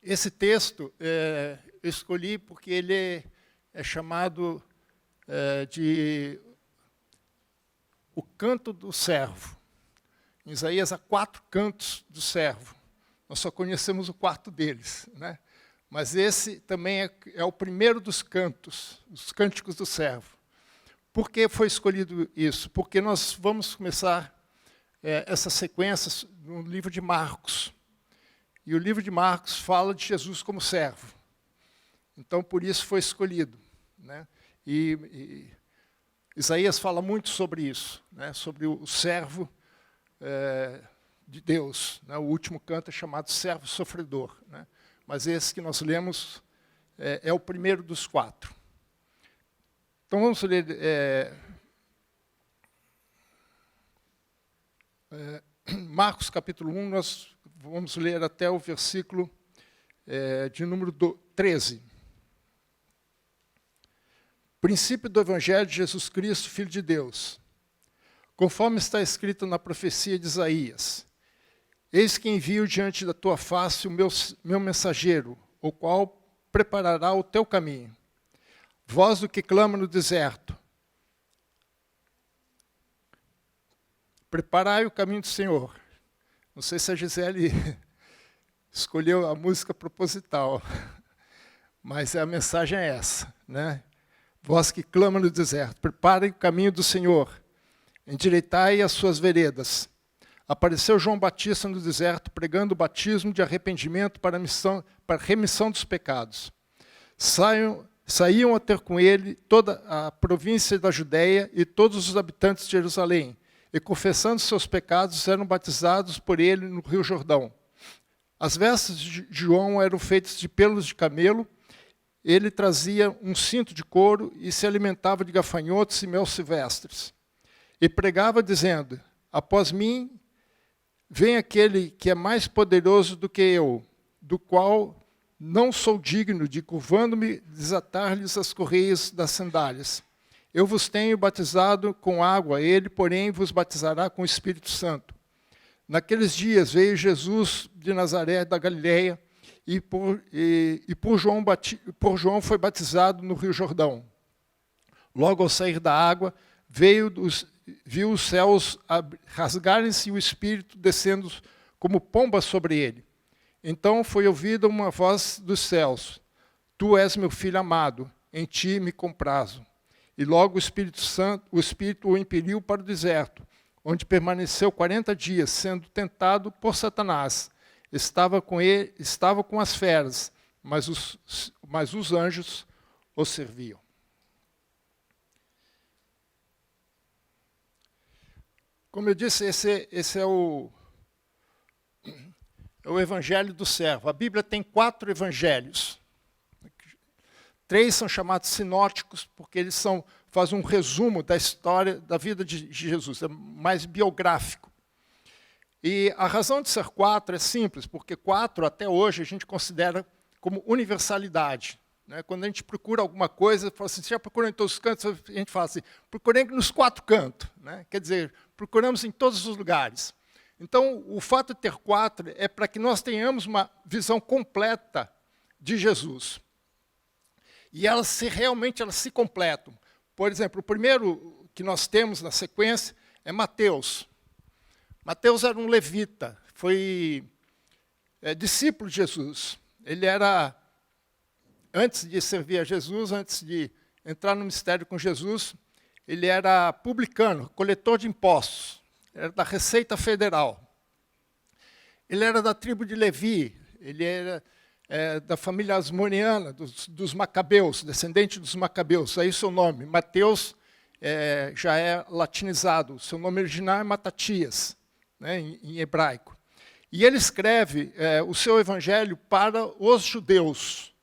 Esse texto eu escolhi porque ele é chamado de o canto do servo. Em Isaías há 4 cantos do servo. Nós só conhecemos o 4 deles, né? Mas esse também é o primeiro dos cantos, os cânticos do servo. Por que foi escolhido isso? Porque nós vamos começar essa sequência no livro de Marcos. E o livro de Marcos fala de Jesus como servo. Então, por isso foi escolhido, né? E Isaías fala muito sobre isso, né? Sobre o servo de Deus, né? O último canto é chamado servo sofredor, né? Mas esse que nós lemos é o primeiro dos 4. Então vamos ler Marcos capítulo 1, nós vamos ler até o versículo de número 13. Princípio do Evangelho de Jesus Cristo, Filho de Deus. Conforme está escrito na profecia de Isaías: Eis que envio diante da tua face o meu mensageiro, o qual preparará o teu caminho. Voz do que clama no deserto: preparai o caminho do Senhor. Não sei se a Gisele escolheu a música proposital, mas a mensagem é essa, né? Voz que clama no deserto: preparem o caminho do Senhor, endireitai as suas veredas. Apareceu João Batista no deserto, pregando o batismo de arrependimento para remissão dos pecados. Saíam a ter com ele toda a província da Judéia e todos os habitantes de Jerusalém, e confessando seus pecados, eram batizados por ele no Rio Jordão. As vestes de João eram feitas de pelos de camelo, ele trazia um cinto de couro e se alimentava de gafanhotos e mel silvestres. E pregava dizendo: após mim vem aquele que é mais poderoso do que eu, do qual não sou digno de, curvando-me, desatar-lhes as correias das sandálias. Eu vos tenho batizado com água, ele, porém, vos batizará com o Espírito Santo. Naqueles dias veio Jesus de Nazaré, da Galileia, e por João foi batizado no Rio Jordão. Logo ao sair da água, viu os céus rasgarem-se e o Espírito descendo como pomba sobre ele. Então foi ouvida uma voz dos céus: Tu és meu filho amado, em ti me comprazo. E logo o Espírito o impeliu para o deserto, onde permaneceu 40 dias, sendo tentado por Satanás. Estava com as feras, mas os anjos o serviam. Como eu disse, esse é o Evangelho do servo. A Bíblia tem 4 evangelhos. 3 são chamados sinóticos, porque eles fazem um resumo da história, da vida de Jesus, é mais biográfico. E a razão de ser 4 é simples, porque 4 até hoje a gente considera como universalidade, né? Quando a gente procura alguma coisa, fala assim, você já procurou em todos os cantos? A gente fala assim, procurei nos 4 cantos, né? Quer dizer, procuramos em todos os lugares. Então, o fato de ter 4 é para que nós tenhamos uma visão completa de Jesus. E realmente elas se completam. Por exemplo, o primeiro que nós temos na sequência é Mateus. Mateus era um levita, foi discípulo de Jesus. Ele era, antes de servir a Jesus, antes de entrar no ministério com Jesus, ele era publicano, coletor de impostos, era da Receita Federal. Ele era da tribo de Levi, ele era da família asmoniana, dos Macabeus, descendente dos Macabeus, aí seu nome. Mateus já é latinizado, seu nome original é Matatias, né, em hebraico. E ele escreve o seu evangelho para os judeus.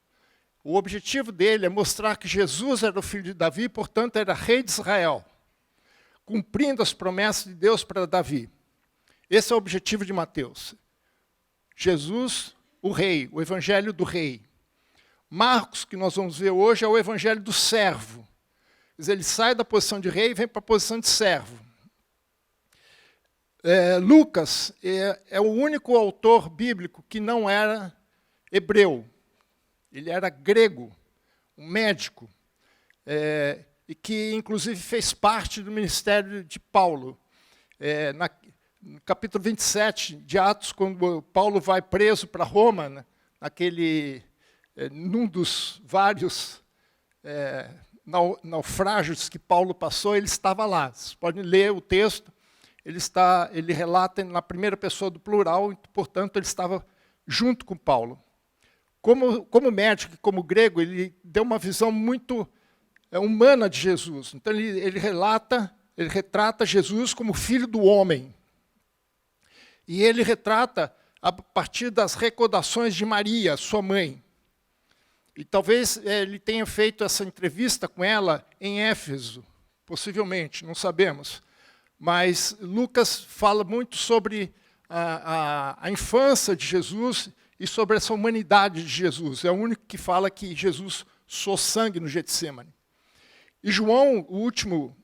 O objetivo dele é mostrar que Jesus era o filho de Davi, portanto era rei de Israel, cumprindo as promessas de Deus para Davi. Esse é o objetivo de Mateus. Jesus, o rei, o evangelho do rei. Marcos, que nós vamos ver hoje, é o evangelho do servo. Quer dizer, ele sai da posição de rei e vem para a posição de servo. Lucas é o único autor bíblico que não era hebreu, ele era grego, um médico, e que, inclusive, fez parte do ministério de Paulo. No capítulo 27 de Atos, quando Paulo vai preso para Roma, né, num dos vários naufrágios que Paulo passou, ele estava lá. Vocês podem ler o texto, ele relata na primeira pessoa do plural, portanto, ele estava junto com Paulo. Como médico e como grego, ele deu uma visão muito humana de Jesus. Então, ele retrata Jesus como filho do homem. E ele retrata a partir das recordações de Maria, sua mãe. E talvez ele tenha feito essa entrevista com ela em Éfeso, possivelmente, não sabemos. Mas Lucas fala muito sobre a infância de Jesus e sobre essa humanidade de Jesus. É o único que fala que Jesus suou sangue no Getsemane. E João, o último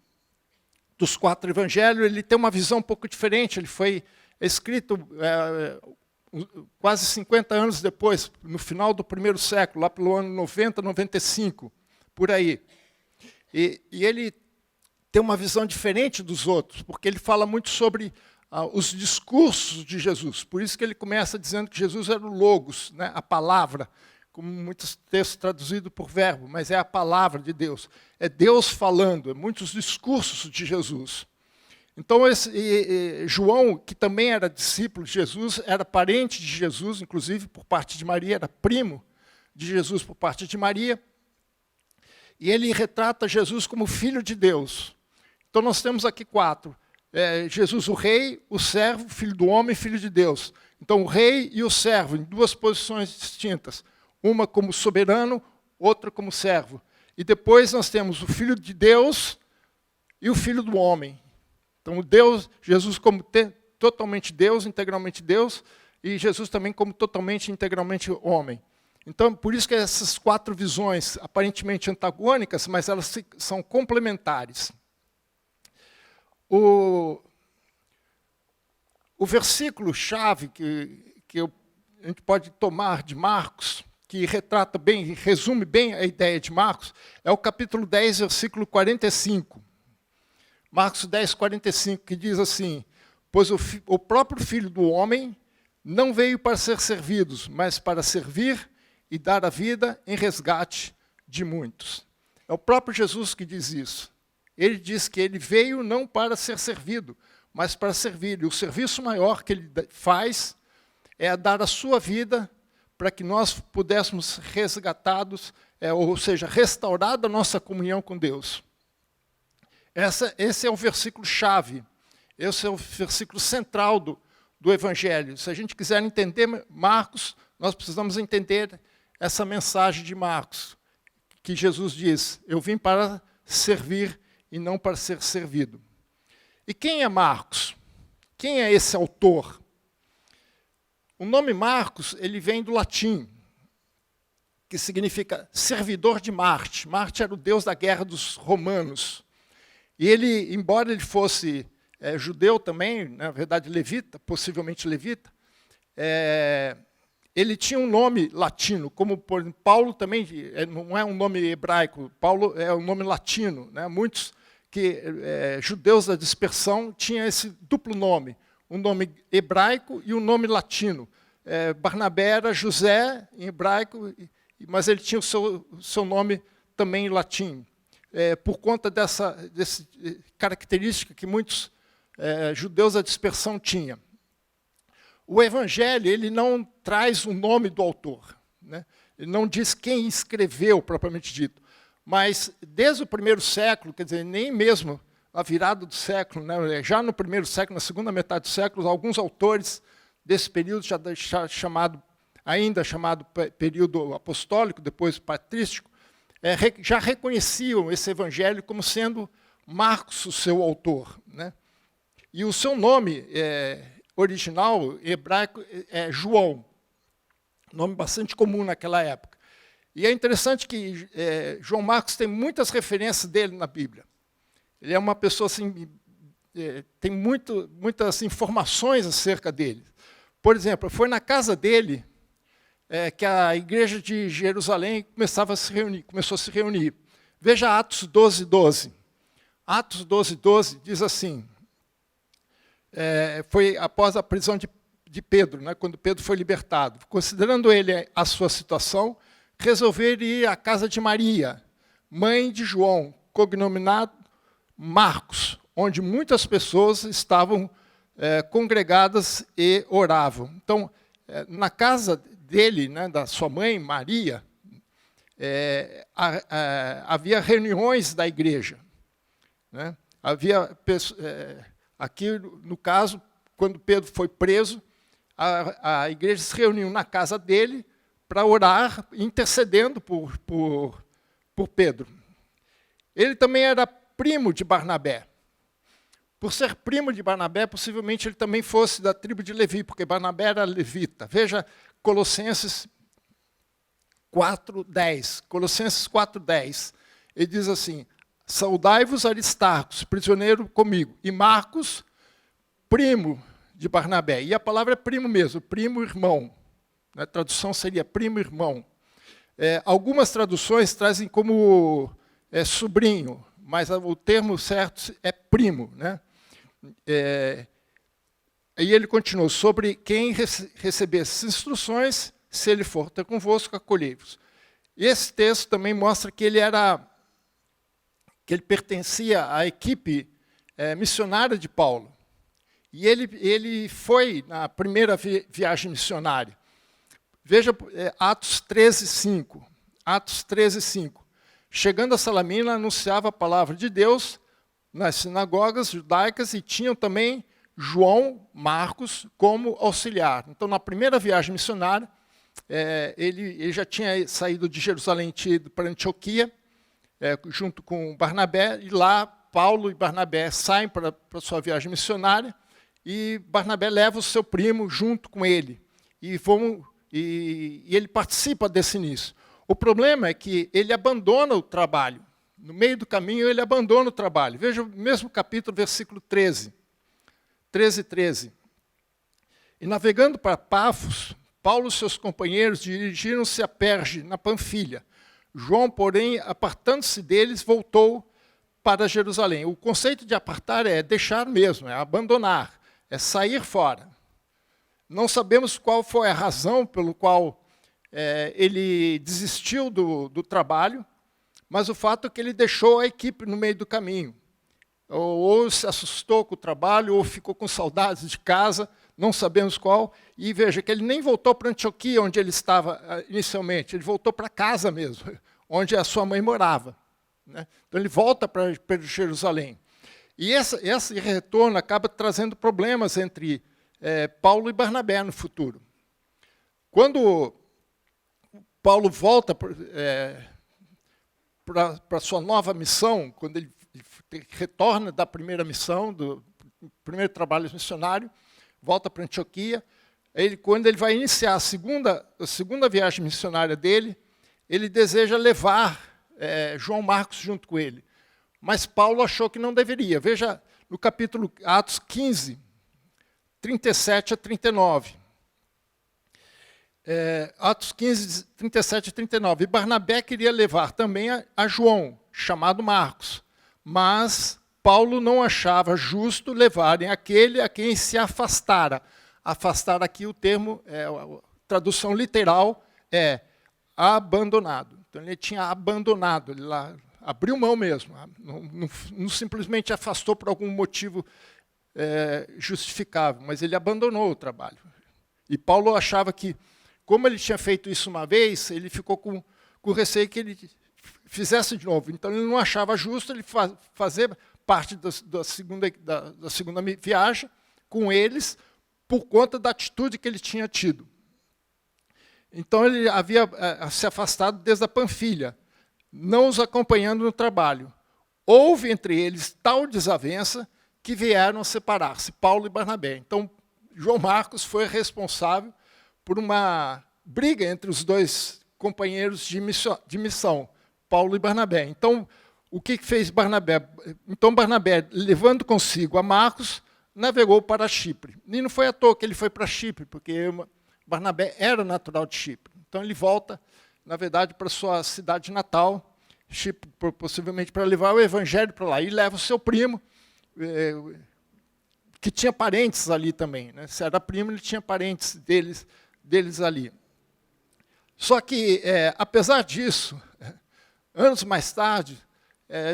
dos 4 evangelhos, ele tem uma visão um pouco diferente. Ele foi escrito quase 50 anos depois, no final do primeiro século, lá pelo ano 90, 95, por aí. E ele tem uma visão diferente dos outros, porque ele fala muito sobre os discursos de Jesus. Por isso que ele começa dizendo que Jesus era o Logos, né, a palavra, como muitos textos traduzidos por verbo, mas é a palavra de Deus. É Deus falando, é muitos discursos de Jesus. Então, João, que também era discípulo de Jesus, era parente de Jesus, inclusive por parte de Maria, era primo de Jesus por parte de Maria, e ele retrata Jesus como filho de Deus. Então, nós temos aqui 4. Jesus, o rei, o servo, filho do homem, filho de Deus. Então, o rei e o servo, em 2 posições distintas. Uma como soberano, outra como servo. E depois nós temos o filho de Deus e o filho do homem. Então, Jesus como totalmente Deus, integralmente Deus, e Jesus também como totalmente, integralmente homem. Então, por isso que essas 4 visões, aparentemente antagônicas, mas elas são complementares. O versículo-chave que a gente pode tomar de Marcos, que retrata bem, resume bem a ideia de Marcos, é o capítulo 10, versículo 45. Marcos 10, 45, que diz assim: pois o próprio Filho do Homem não veio para ser servido, mas para servir e dar a vida em resgate de muitos. É o próprio Jesus que diz isso. Ele diz que ele veio não para ser servido, mas para servir. E o serviço maior que ele faz é dar a sua vida para que nós pudéssemos resgatados, ou seja, restaurada a nossa comunhão com Deus. Esse é o versículo-chave, esse é o versículo central do Evangelho. Se a gente quiser entender Marcos, nós precisamos entender essa mensagem de Marcos, que Jesus diz: eu vim para servir e não para ser servido. E quem é Marcos? Quem é esse autor? O nome Marcos, ele vem do latim, que significa servidor de Marte. Marte era o deus da guerra dos romanos. E ele, embora ele fosse judeu também, na verdade levita, possivelmente levita, ele tinha um nome latino, como por exemplo, Paulo também não é um nome hebraico, Paulo é um nome latino, né? Muitos judeus da dispersão tinham esse duplo nome, um nome hebraico e um nome latino. Barnabé era José em hebraico, mas ele tinha o seu nome também em latim, por conta dessa característica que muitos judeus da dispersão tinham. O Evangelho ele não traz o nome do autor, né? Ele não diz quem escreveu, propriamente dito. Mas, desde o primeiro século, quer dizer, nem mesmo a virada do século, né, já no primeiro século, na segunda metade do século, alguns autores desse período, ainda chamado período apostólico, depois patrístico, já reconheciam esse evangelho como sendo Marcos o seu autor, né? E o seu nome original, hebraico, é João, nome bastante comum naquela época. E é interessante que João Marcos tem muitas referências dele na Bíblia. Ele é uma pessoa assim, tem muitas informações acerca dele. Por exemplo, foi na casa dele que a igreja de Jerusalém começou a se reunir. Veja Atos 12:12. Atos 12:12 diz assim, foi após a prisão de Pedro, né, quando Pedro foi libertado. Considerando ele a sua situação, resolveram ir à casa de Maria, mãe de João, cognominado Marcos, onde muitas pessoas estavam congregadas e oravam. Então, na casa dele, né, da sua mãe, Maria, havia reuniões da igreja. Né? Havia aqui, no caso, quando Pedro foi preso, a igreja se reuniu na casa dele para orar, intercedendo por Pedro. Ele também era primo de Barnabé. Por ser primo de Barnabé, possivelmente ele também fosse da tribo de Levi, porque Barnabé era levita. Veja Colossenses 4:10. Colossenses 4:10. Ele diz assim, saudai-vos Aristarcos, prisioneiro comigo, e Marcos, primo de Barnabé. E a palavra é primo mesmo, primo-irmão. A tradução seria primo-irmão. Algumas traduções trazem como sobrinho, mas o termo certo é primo. Né? E ele continuou, sobre quem receber essas instruções, se ele for ter convosco, acolhei-vos. Esse texto também mostra que ele pertencia à equipe missionária de Paulo. E ele foi na primeira viagem missionária. Veja Atos 13:5. Atos 13:5. Chegando a Salamina, anunciava a palavra de Deus nas sinagogas judaicas e tinham também João Marcos como auxiliar. Então, na primeira viagem missionária, ele já tinha saído de Jerusalém e ido para Antioquia, junto com Barnabé, e lá Paulo e Barnabé saem para a sua viagem missionária, e Barnabé leva o seu primo junto com ele, e ele participa desse início. O problema é que ele abandona o trabalho. No meio do caminho, ele abandona o trabalho. Veja o mesmo capítulo, versículo 13. 13:13. E navegando para Pafos, Paulo e seus companheiros dirigiram-se a Perge, na Panfilha. João, porém, apartando-se deles, voltou para Jerusalém. O conceito de apartar é deixar mesmo, é abandonar, é sair fora. Não sabemos qual foi a razão pelo qual ele desistiu do trabalho, mas o fato é que ele deixou a equipe no meio do caminho. Ou se assustou com o trabalho, ou ficou com saudades de casa, não sabemos qual. E veja que ele nem voltou para Antioquia, onde ele estava inicialmente, ele voltou para casa mesmo, onde a sua mãe morava. Né? Então ele volta para Jerusalém. E esse retorno acaba trazendo problemas entre Paulo e Barnabé no futuro. Quando Paulo volta para a sua nova missão, quando ele retorna da primeira missão, do primeiro trabalho missionário, volta para Antioquia, quando ele vai iniciar a segunda viagem missionária dele, ele deseja levar João Marcos junto com ele. Mas Paulo achou que não deveria. Veja no capítulo Atos 15, 37 a 39. Atos 15, 37 a 39. E Barnabé queria levar também a João, chamado Marcos, mas Paulo não achava justo levarem aquele a quem se afastara. Afastar aqui o termo, a tradução literal é abandonado. Então ele tinha abandonado, ele lá abriu mão mesmo, não simplesmente afastou por algum motivo justificável, mas ele abandonou o trabalho. E Paulo achava que, como ele tinha feito isso uma vez, ele ficou com receio que ele fizesse de novo. Então ele não achava justo ele fazer parte da segunda viagem com eles, por conta da atitude que ele tinha tido. Então ele havia se afastado desde a Panfilha, não os acompanhando no trabalho. Houve entre eles tal desavença que vieram a separar-se, Paulo e Barnabé. Então João Marcos foi responsável por uma briga entre os dois companheiros de missão, Paulo e Barnabé. Então, o que fez Barnabé? Então, Barnabé, levando consigo a Marcos, navegou para Chipre. E não foi à toa que ele foi para Chipre, porque Barnabé era natural de Chipre. Então ele volta, na verdade, para sua cidade natal, possivelmente para levar o evangelho para lá. E leva o seu primo, que tinha parentes ali também. Né? Se era primo, ele tinha parentes deles ali. Só que, apesar disso, anos mais tarde,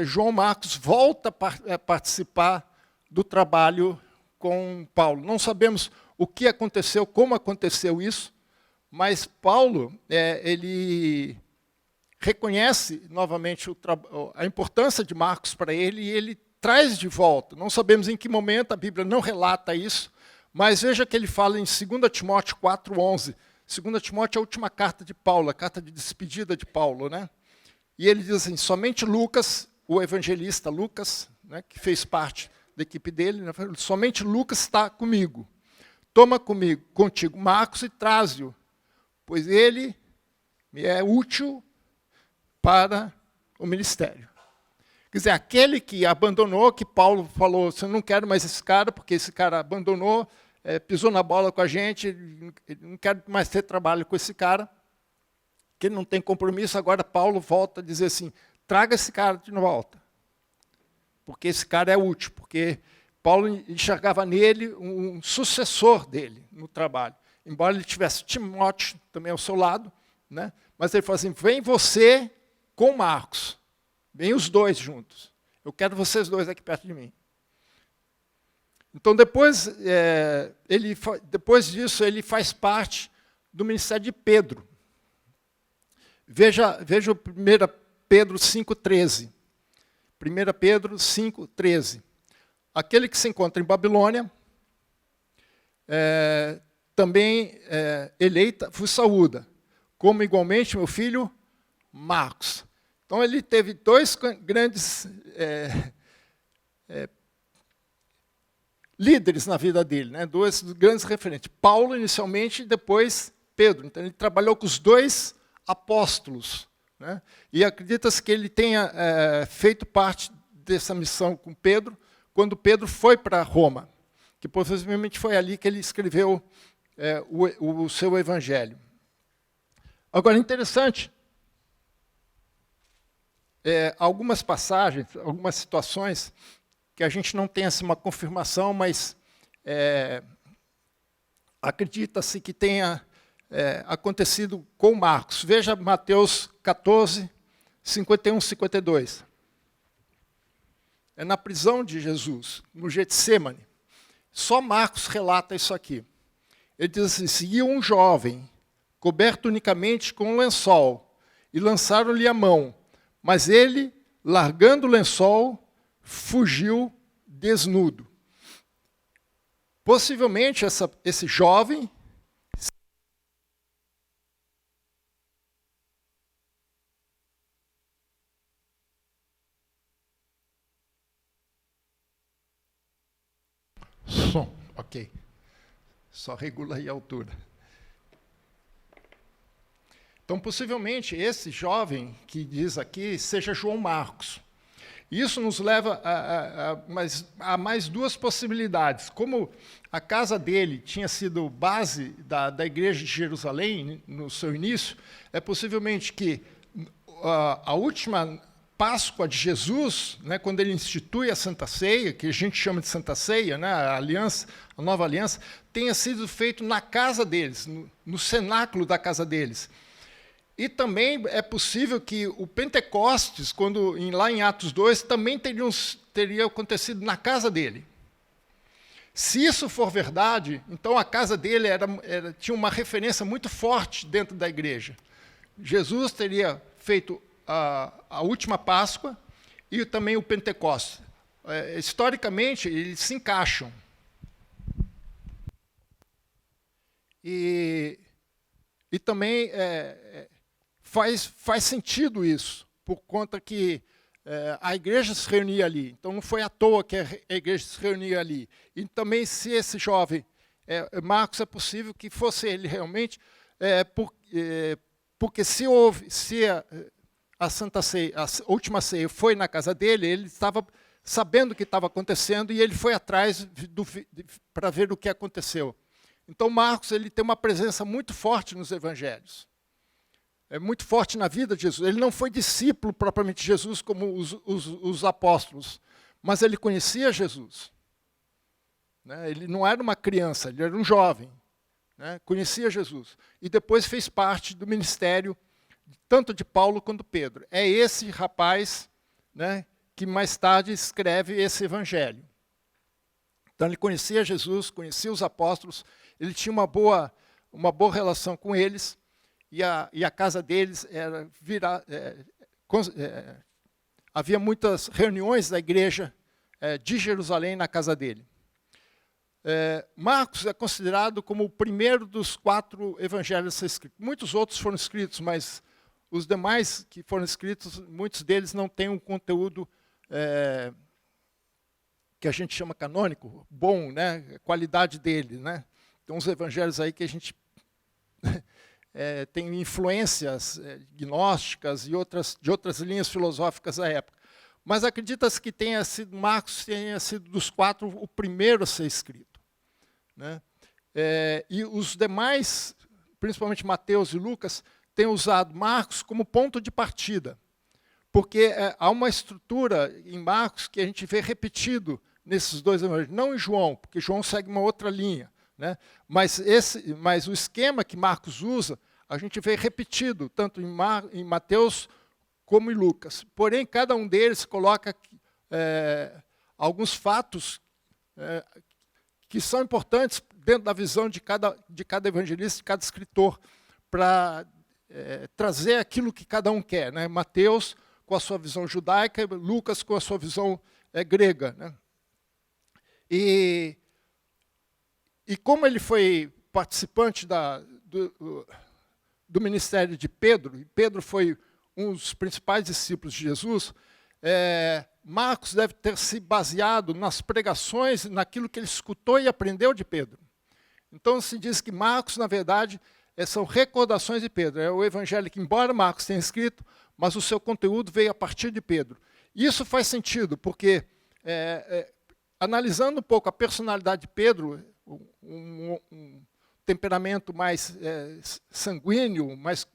João Marcos volta a participar do trabalho com Paulo. Não sabemos o que aconteceu, como aconteceu isso, mas Paulo ele reconhece novamente a importância de Marcos para ele e ele traz de volta. Não sabemos em que momento, a Bíblia não relata isso, mas veja que ele fala em 2 Timóteo 4:11. 2 Timóteo é a última carta de Paulo, a carta de despedida de Paulo, né? E ele diz assim, somente Lucas, o evangelista Lucas, né, que fez parte da equipe dele, né, somente Lucas está comigo. Toma contigo Marcos e traze-o, pois ele me é útil para o ministério. Quer dizer, aquele que abandonou, que Paulo falou, você não quer mais esse cara, porque esse cara abandonou, pisou na bola com a gente, não quero mais ter trabalho com esse cara, que ele não tem compromisso. Agora Paulo volta a dizer assim, traga esse cara de volta, porque esse cara é útil, porque Paulo enxergava nele um sucessor dele no trabalho. Embora ele tivesse Timóteo também ao seu lado, né? Mas ele falou assim, vem você com Marcos, vem os dois juntos. Eu quero vocês dois aqui perto de mim. Então, depois disso, ele faz parte do ministério de Pedro. Veja o 1 Pedro 5,13. 1 Pedro 5,13. Aquele que se encontra em Babilônia, também eleita, vos saúda, como igualmente meu filho Marcos. Então, ele teve dois grandes líderes na vida dele, né? Dois grandes referentes. Paulo, inicialmente, e depois Pedro. Então, ele trabalhou com os dois apóstolos. Né? E acredita-se que ele tenha feito parte dessa missão com Pedro, quando Pedro foi para Roma, que possivelmente foi ali que ele escreveu o seu evangelho. Agora, interessante, algumas passagens, algumas situações, que a gente não tem assim, uma confirmação, mas acredita-se que tenha acontecido com Marcos. Veja Mateus 14, 51, 52. É na prisão de Jesus, no Getsêmani. Só Marcos relata isso aqui. Ele diz assim, seguiu um jovem, coberto unicamente com um lençol, e lançaram-lhe a mão, mas ele, largando o lençol, fugiu desnudo. Possivelmente esse jovem som, ok. Só regula aí a altura. Então, possivelmente, esse jovem que diz aqui seja João Marcos. Isso nos leva a mais duas possibilidades. Como a casa dele tinha sido base da igreja de Jerusalém, no seu início, é possivelmente que a última Páscoa de Jesus, né, quando ele institui a Santa Ceia, que a gente chama de Santa Ceia, né, a nova aliança, tenha sido feito na casa deles, no cenáculo da casa deles. E também é possível que o Pentecostes, lá em Atos 2, também teria acontecido na casa dele. Se isso for verdade, então a casa dele tinha uma referência muito forte dentro da igreja. Jesus teria feito a última Páscoa e também o Pentecostes. Historicamente, eles se encaixam. E também faz sentido isso, por conta que a igreja se reunia ali. Então, não foi à toa que a igreja se reunia ali. E também, se esse jovem, Marcos, é possível que fosse ele realmente, porque se a Santa Ceia, a última ceia foi na casa dele, ele estava sabendo o que estava acontecendo e ele foi atrás para ver o que aconteceu. Então, Marcos ele tem uma presença muito forte nos evangelhos. muito forte na vida de Jesus. Ele não foi discípulo propriamente de Jesus como os apóstolos, mas ele conhecia Jesus. Né? Ele não era uma criança, ele era um jovem. Né? Conhecia Jesus. E depois fez parte do ministério tanto de Paulo quanto de Pedro. É esse rapaz, né, que mais tarde escreve esse evangelho. Então ele conhecia Jesus, conhecia os apóstolos, ele tinha uma boa relação com eles, e a casa deles era havia muitas reuniões da igreja de Jerusalém na casa dele. Marcos é considerado como o primeiro dos 4 evangelhos a ser escritos. Muitos outros foram escritos, mas os demais que foram escritos, muitos deles não têm um conteúdo que a gente chama canônico, bom, né? A qualidade dele. Né? Tem uns evangelhos aí que a gente tem influências gnósticas e de outras linhas filosóficas da época. Mas acredita-se que Marcos tenha sido dos 4 o primeiro a ser escrito. Né? E os demais, principalmente Mateus e Lucas, têm usado Marcos como ponto de partida. Porque há uma estrutura em Marcos que a gente vê repetido nesses 2 evangelhos. Não em João, porque João segue uma outra linha. Né? Mas o esquema que Marcos usa, a gente vê repetido, tanto em Mateus como em Lucas. Porém, cada um deles coloca alguns fatos que são importantes dentro da visão de cada evangelista, de cada escritor, para trazer aquilo que cada um quer. Né? Mateus com a sua visão judaica, Lucas com a sua visão grega. Né? E como ele foi participante do ministério de Pedro, e Pedro foi um dos principais discípulos de Jesus, Marcos deve ter se baseado nas pregações, naquilo que ele escutou e aprendeu de Pedro. Então se diz que Marcos, na verdade, são recordações de Pedro. É o evangelho que, embora Marcos tenha escrito, mas o seu conteúdo veio a partir de Pedro. E isso faz sentido, porque analisando um pouco a personalidade de Pedro, um temperamento mais sanguíneo, mais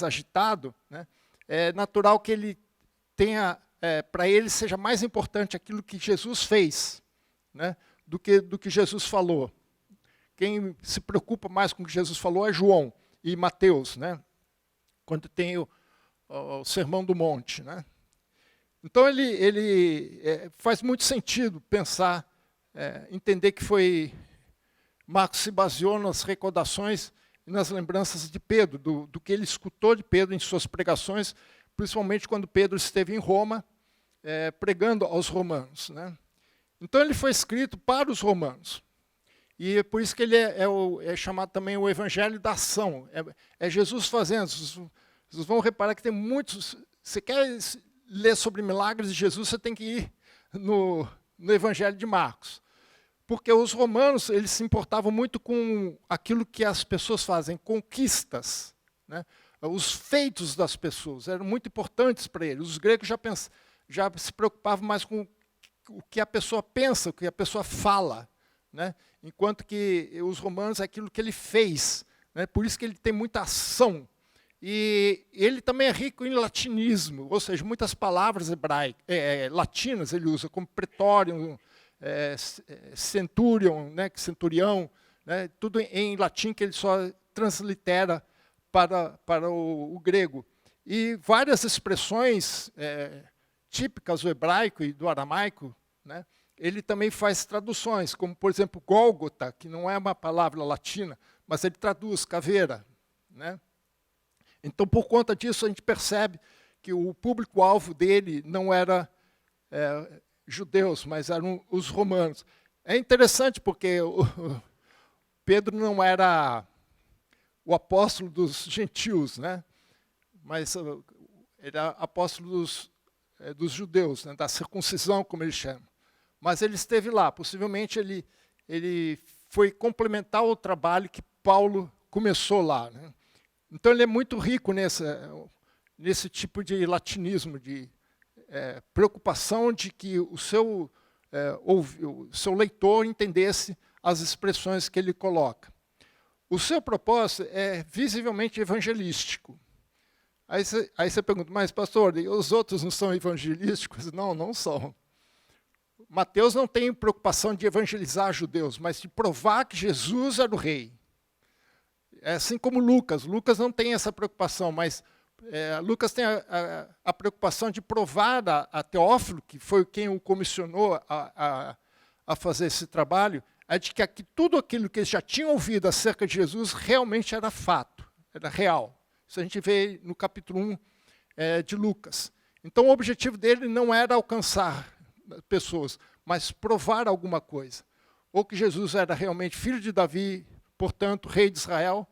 agitado, né? É natural que ele tenha, para ele, seja mais importante aquilo que Jesus fez, né? do que Jesus falou. Quem se preocupa mais com o que Jesus falou é João e Mateus, né? Quando tem o Sermão do Monte. Né? Então, faz muito sentido pensar, entender que Marcos se baseou nas recordações e nas lembranças de Pedro, do que ele escutou de Pedro em suas pregações, principalmente quando Pedro esteve em Roma, pregando aos romanos. Né? Então, ele foi escrito para os romanos. E é por isso que ele é chamado também o Evangelho da Ação. É Jesus fazendo. Vocês vão reparar que tem muitos... Você quer ler sobre milagres de Jesus, você tem que ir no Evangelho de Marcos. Porque os romanos, eles se importavam muito com aquilo que as pessoas fazem, conquistas. Né? Os feitos das pessoas eram muito importantes para eles. Os gregos já se preocupavam mais com o que a pessoa pensa, o que a pessoa fala. Né? Enquanto que os romanos é aquilo que ele fez. Né? Por isso que ele tem muita ação. E ele também é rico em latinismo, ou seja, muitas palavras latinas ele usa, como pretorium, centurion, né? Centurião, né? Tudo em latim que ele só translitera para o grego. E várias expressões típicas do hebraico e do aramaico, né? Ele também faz traduções, como, por exemplo, Gólgota, que não é uma palavra latina, mas ele traduz caveira. Né? Então, por conta disso, a gente percebe que o público-alvo dele não era judeus, mas eram os romanos. É interessante porque Pedro não era o apóstolo dos gentios, né? Mas ele era apóstolo dos judeus, né? Da circuncisão, como eles chamam. Mas ele esteve lá, possivelmente ele foi complementar o trabalho que Paulo começou lá. Né? Então ele é muito rico nesse tipo de latinismo, de preocupação de que o seu leitor entendesse as expressões que ele coloca. o seu propósito é visivelmente evangelístico. Aí você pergunta, mas pastor, os outros não são evangelísticos? Não, não são. Mateus não tem preocupação de evangelizar judeus, mas de provar que Jesus era o rei. É assim como Lucas. Lucas não tem essa preocupação, mas Lucas tem a preocupação de provar a Teófilo, que foi quem o comissionou a fazer esse trabalho, é de que tudo aquilo que eles já tinham ouvido acerca de Jesus realmente era fato, era real. Isso a gente vê no capítulo 1 de Lucas. Então o objetivo dele não era alcançar pessoas, mas provar alguma coisa. Ou que Jesus era realmente filho de Davi, portanto, rei de Israel,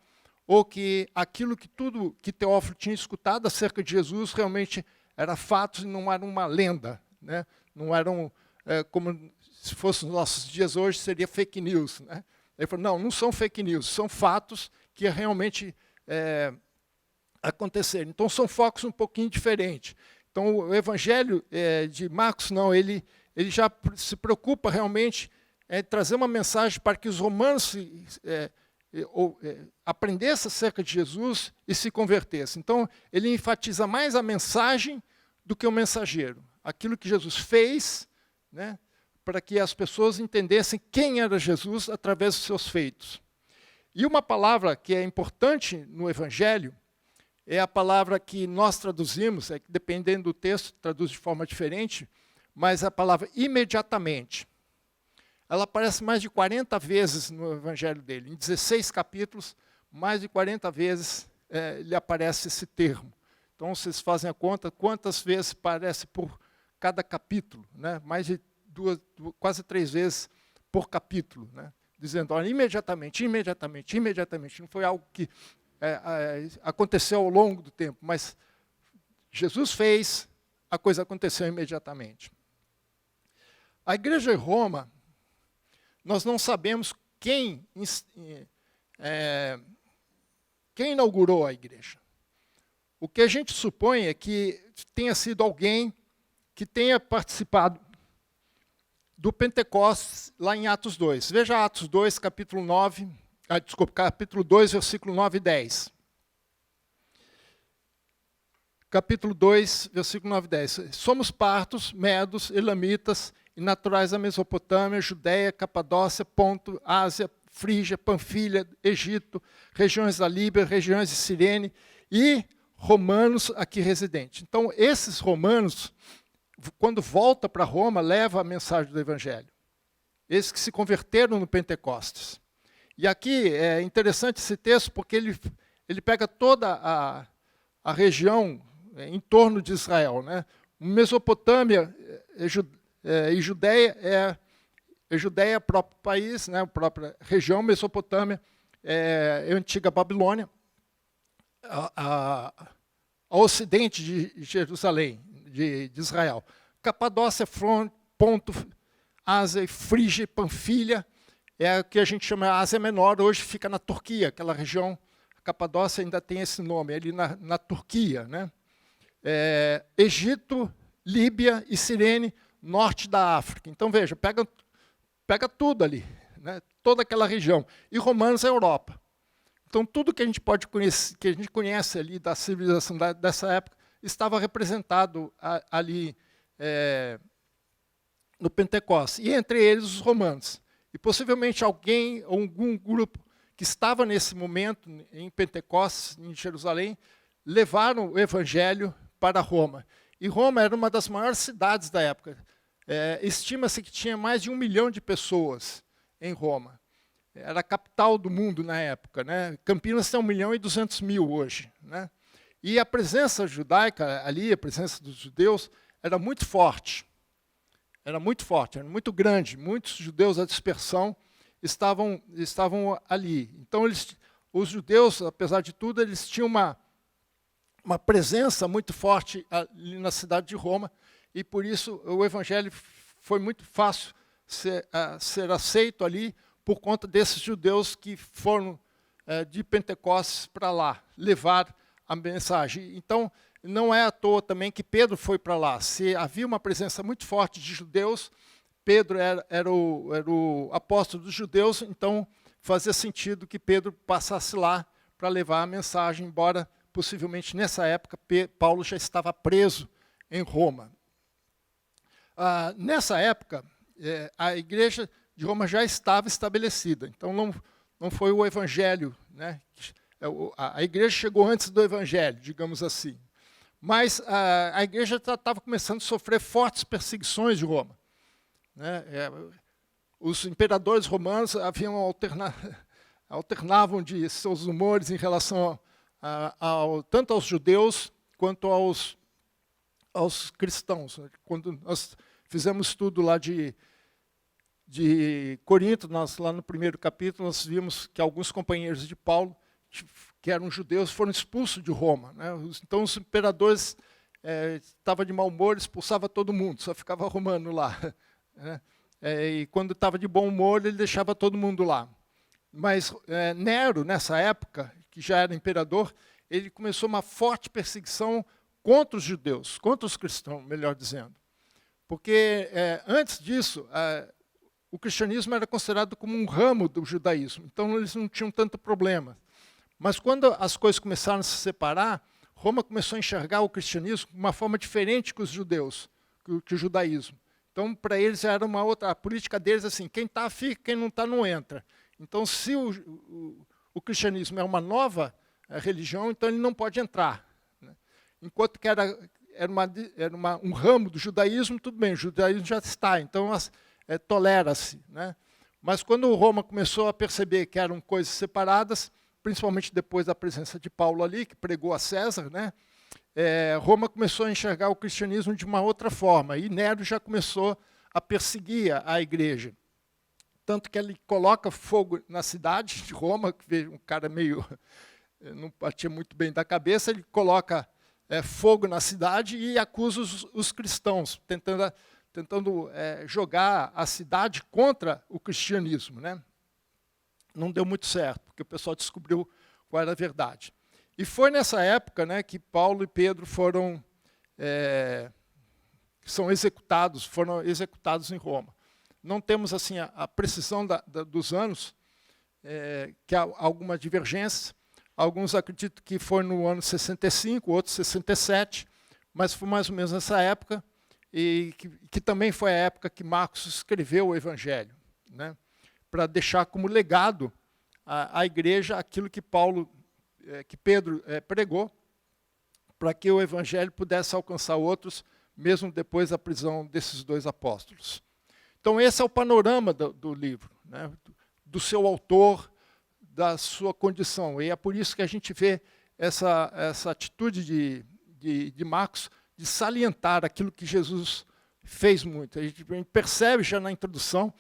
ou que aquilo que tudo que Teófilo tinha escutado acerca de Jesus realmente era fato e não era uma lenda, né? Não eram, como se fosse nos nossos dias hoje, seria fake news, né? Ele falou, não são fake news, são fatos que realmente aconteceram. Então são focos um pouquinho diferentes. Então o evangelho de Marcos, não, ele já se preocupa realmente em trazer uma mensagem para que os romanos aprendessem acerca de Jesus e se convertessem. Então ele enfatiza mais a mensagem do que o mensageiro. Aquilo que Jesus fez, né, para que as pessoas entendessem quem era Jesus através dos seus feitos. E uma palavra que é importante no evangelho é a palavra que nós traduzimos, que dependendo do texto, traduz de forma diferente, mas a palavra imediatamente. Ela aparece mais de 40 vezes no evangelho dele. Em 16 capítulos, mais de 40 vezes lhe aparece esse termo. Então, vocês fazem a conta, quantas vezes aparece por cada capítulo, né? Mais de quase 3 vezes por capítulo, né? Dizendo, olha, imediatamente, imediatamente, imediatamente. Não foi algo que aconteceu ao longo do tempo, mas Jesus fez, a coisa aconteceu imediatamente. A igreja em Roma, nós não sabemos quem inaugurou a igreja. O que a gente supõe é que tenha sido alguém que tenha participado do Pentecostes lá em Atos 2. Veja Atos 2, capítulo 2, versículo 9 e 10. Capítulo 2, versículo 9 e 10. Somos partos, medos, elamitas e naturais da Mesopotâmia, Judéia, Capadócia, Ponto, Ásia, Frígia, Panfilha, Egito, regiões da Líbia, regiões de Cirene e romanos aqui residentes. Então, esses romanos, quando voltam para Roma, levam a mensagem do Evangelho. Esses que se converteram no Pentecostes. E aqui é interessante esse texto, porque ele pega toda a região em torno de Israel, né? Mesopotâmia e Judéia Judéia é o próprio país, né? A própria região. Mesopotâmia é a antiga Babilônia, ao ocidente de Jerusalém, de Israel. Capadócia, Ponto, Ásia, Frígia e Panfilha, é o que a gente chama de Ásia Menor, hoje fica na Turquia, aquela região. A Capadócia ainda tem esse nome, ali na Turquia, né? Egito, Líbia e Cirene, norte da África. Então, veja, pega tudo ali, né? Toda aquela região. E Romanos é a Europa. Então, tudo que a gente pode conhecer, que a gente conhece ali da civilização dessa época, estava representado ali no Pentecostes. E entre eles os romanos. E possivelmente algum grupo que estava nesse momento em Pentecostes, em Jerusalém, levaram o evangelho para Roma. E Roma era uma das maiores cidades da época. Estima-se que tinha mais de 1 milhão de pessoas em Roma. Era a capital do mundo na época, né? Campinas tem 1.200.000 hoje, né? E a presença judaica ali, a presença dos judeus, era muito forte. Era muito grande. Muitos judeus da dispersão estavam ali. Então, os judeus, apesar de tudo, eles tinham uma presença muito forte ali na cidade de Roma, e por isso o evangelho foi muito fácil ser aceito ali, por conta desses judeus que foram de Pentecostes para lá, levar a mensagem. Então, não é à toa também que Pedro foi para lá. Se havia uma presença muito forte de judeus, Pedro era o apóstolo dos judeus, então fazia sentido que Pedro passasse lá para levar a mensagem, embora possivelmente nessa época Paulo já estava preso em Roma. Nessa época, a igreja de Roma já estava estabelecida, então não foi o evangelho, né? A igreja chegou antes do evangelho, digamos assim. Mas a igreja estava começando a sofrer fortes perseguições de Roma, né? Os imperadores romanos alternavam de seus humores em relação tanto aos judeus quanto aos cristãos. Quando nós fizemos estudo lá de Corinto, lá no primeiro capítulo, nós vimos que alguns companheiros de Paulo, que eram judeus, foram expulsos de Roma, né? Então os imperadores estavam de mau humor, expulsava todo mundo, só ficava romano lá, né? E quando estava de bom humor, ele deixava todo mundo lá. Mas Nero, nessa época, que já era imperador, ele começou uma forte perseguição contra os judeus, contra os cristãos, melhor dizendo. Porque antes disso, o cristianismo era considerado como um ramo do judaísmo, então eles não tinham tanto problema. Mas quando as coisas começaram a se separar, Roma começou a enxergar o cristianismo de uma forma diferente que os judeus, que o judaísmo. Então, para eles era uma outra, a política deles assim, quem está fica, quem não está não entra. Então, se o cristianismo é uma nova religião, então ele não pode entrar, né? Enquanto que era um ramo do judaísmo, tudo bem, o judaísmo já está, então tolera-se, né? Mas quando Roma começou a perceber que eram coisas separadas, principalmente depois da presença de Paulo ali, que pregou a César, né? Roma começou a enxergar o cristianismo de uma outra forma, e Nero já começou a perseguir a igreja. Tanto que ele coloca fogo na cidade de Roma, que veio um cara meio, não batia muito bem da cabeça, ele coloca fogo na cidade e acusa os cristãos, tentando jogar a cidade contra o cristianismo, né? Não deu muito certo, porque o pessoal descobriu qual era a verdade. E foi nessa época, né, que Paulo e Pedro foram executados em Roma. Não temos assim a precisão dos anos, que há alguma divergência. Alguns acreditam que foi no ano 65, outros 67, mas foi mais ou menos nessa época, e que também foi a época que Marcos escreveu o Evangelho, né, para deixar como legado à igreja aquilo que Pedro pregou, para que o Evangelho pudesse alcançar outros, mesmo depois da prisão desses dois apóstolos. Então esse é o panorama do livro, né, do seu autor, da sua condição. E é por isso que a gente vê essa atitude de Marcos de salientar aquilo que Jesus fez muito. A gente percebe já na introdução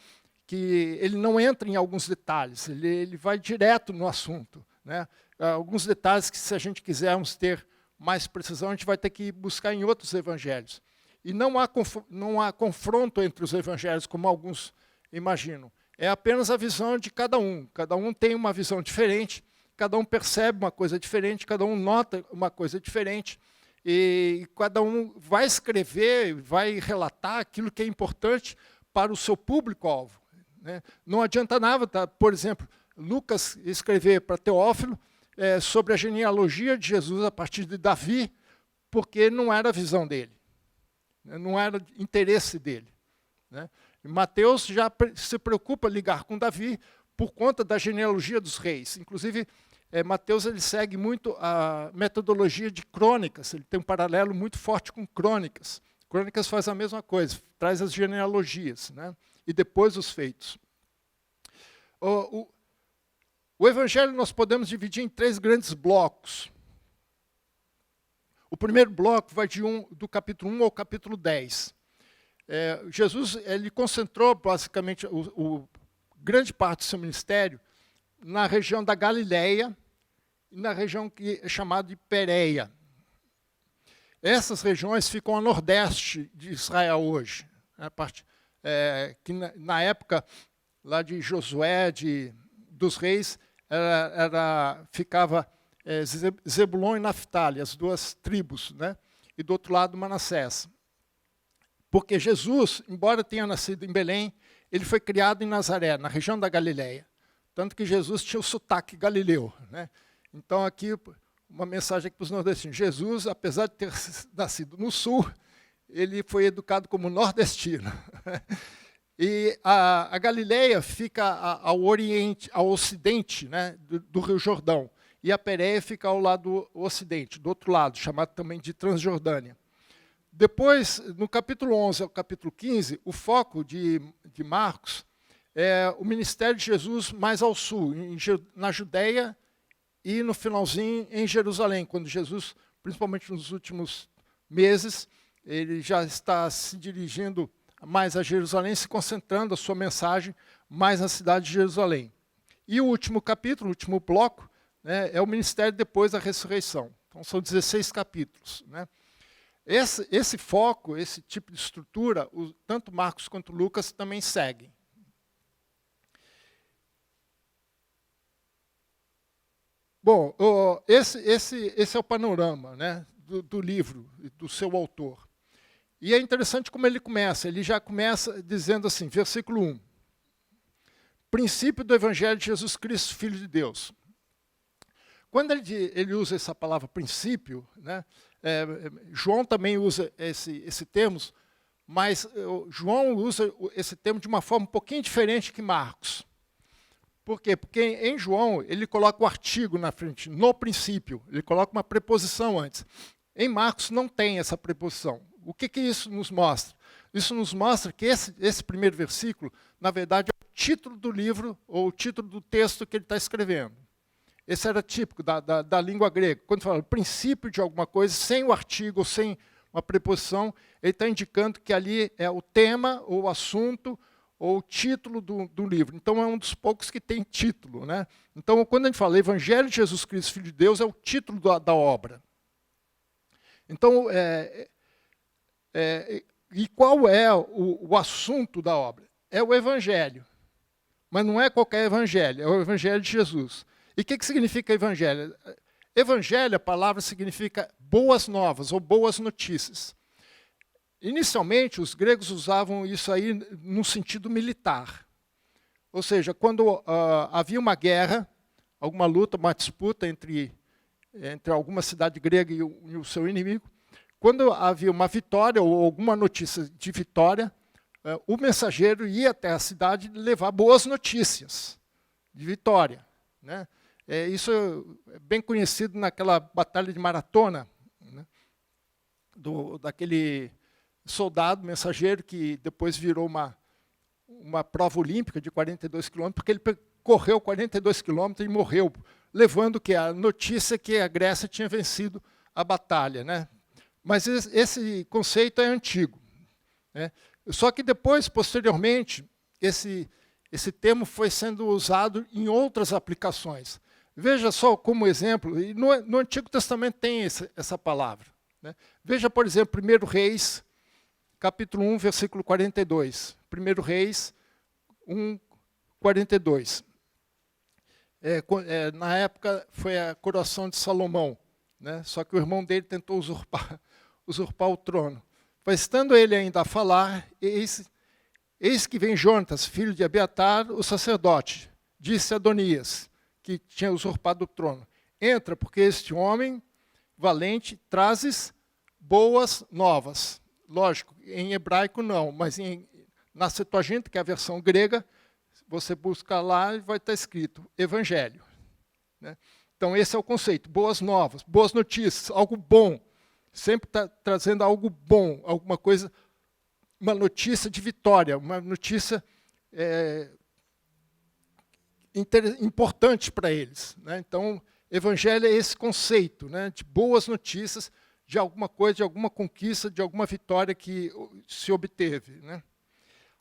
que ele não entra em alguns detalhes, ele vai direto no assunto, né? Alguns detalhes que, se a gente quisermos ter mais precisão, a gente vai ter que buscar em outros evangelhos. E não há confronto entre os evangelhos, como alguns imaginam. É apenas a visão de cada um. Cada um tem uma visão diferente, cada um percebe uma coisa diferente, cada um nota uma coisa diferente, e cada um vai escrever, vai relatar aquilo que é importante para o seu público-alvo, né? Não adianta nada, por exemplo, Lucas escrever para Teófilo sobre a genealogia de Jesus a partir de Davi, porque não era a visão dele, não era interesse dele, né? Mateus já se preocupa em ligar com Davi por conta da genealogia dos reis. Inclusive, Mateus ele segue muito a metodologia de crônicas, ele tem um paralelo muito forte com crônicas. Crônicas faz a mesma coisa, traz as genealogias, né? E depois os feitos. O Evangelho nós podemos dividir em 3 grandes blocos. O primeiro bloco vai do capítulo 1 ao capítulo 10. Jesus ele concentrou basicamente grande parte do seu ministério na região da Galileia e na região que é chamada de Pérea. Essas regiões ficam a nordeste de Israel hoje, a parte, que na época lá de Josué, dos reis, ficava Zebulon e Naftali, as 2 tribos, né? E do outro lado Manassés. Porque Jesus, embora tenha nascido em Belém, ele foi criado em Nazaré, na região da Galileia. Tanto que Jesus tinha o sotaque galileu, né? Então, aqui, uma mensagem aqui para os nordestinos. Jesus, apesar de ter nascido no sul, ele foi educado como nordestino. E a Galileia fica ao oriente, ao ocidente, né, do Rio Jordão. E a Pérea fica ao lado ocidente, do outro lado, chamado também de Transjordânia. Depois, no capítulo 11 ao capítulo 15, o foco de Marcos é o ministério de Jesus mais ao sul, na Judéia e no finalzinho em Jerusalém, quando Jesus, principalmente nos últimos meses, ele já está se dirigindo mais a Jerusalém, se concentrando a sua mensagem mais na cidade de Jerusalém. E o último capítulo, o último bloco, né, é o ministério depois da ressurreição. Então são 16 capítulos, né? Esse foco, esse tipo de estrutura, tanto Marcos quanto Lucas também seguem. Bom, esse é o panorama, né, do livro, do seu autor. E é interessante como ele começa. Ele já começa dizendo assim, versículo 1. Princípio do Evangelho de Jesus Cristo, Filho de Deus. Quando ele usa essa palavra princípio, né, João também usa esse termo, mas João usa esse termo de uma forma um pouquinho diferente que Marcos. Por quê? Porque em João ele coloca o artigo na frente, no princípio, ele coloca uma preposição antes. Em Marcos não tem essa preposição. O que isso nos mostra? Isso nos mostra que esse primeiro versículo, na verdade, é o título do livro, ou o título do texto que ele está escrevendo. Esse era típico da língua grega. Quando fala princípio de alguma coisa, sem o artigo, ou sem uma preposição, ele está indicando que ali é o tema, ou o assunto, ou o título do livro. Então, é um dos poucos que tem título, né? Então, quando a gente fala Evangelho de Jesus Cristo, Filho de Deus, é o título da obra. Então, e qual é o assunto da obra? É o Evangelho. Mas não é qualquer Evangelho, é o Evangelho de Jesus. E o que significa Evangelho? Evangelho, a palavra significa boas novas ou boas notícias. Inicialmente, os gregos usavam isso aí no sentido militar. Ou seja, quando havia uma guerra, alguma luta, uma disputa entre alguma cidade grega e o seu inimigo, quando havia uma vitória ou alguma notícia de vitória, o mensageiro ia até a cidade levar boas notícias de vitória, né? Isso é bem conhecido naquela batalha de Maratona, né? Daquele soldado mensageiro que depois virou uma prova olímpica de 42 quilômetros, porque ele correu 42 quilômetros e morreu, levando a notícia que a Grécia tinha vencido a batalha, né? Mas esse conceito é antigo, né? Só que depois, posteriormente, esse termo foi sendo usado em outras aplicações. Veja só como exemplo, e no Antigo Testamento tem essa palavra, né? Veja, por exemplo, 1 Reis, capítulo 1, versículo 42. 1 Reis 1, 42. Na época foi a coroação de Salomão, né? Só que o irmão dele tentou usurpar o trono. Mas estando ele ainda a falar, eis que vem Jonatas, filho de Abiatar, o sacerdote. Disse a Adonias, que tinha usurpado o trono: entra, porque este homem valente trazes boas novas. Lógico, em hebraico não, mas na Septuaginta, que é a versão grega, você busca lá e vai estar escrito Evangelho, né? Então esse é o conceito, boas novas, boas notícias, algo bom. Sempre está trazendo algo bom, alguma coisa, uma notícia de vitória, uma notícia importante para eles, né? Então, Evangelho é esse conceito, né, de boas notícias, de alguma coisa, de alguma conquista, de alguma vitória que se obteve, né?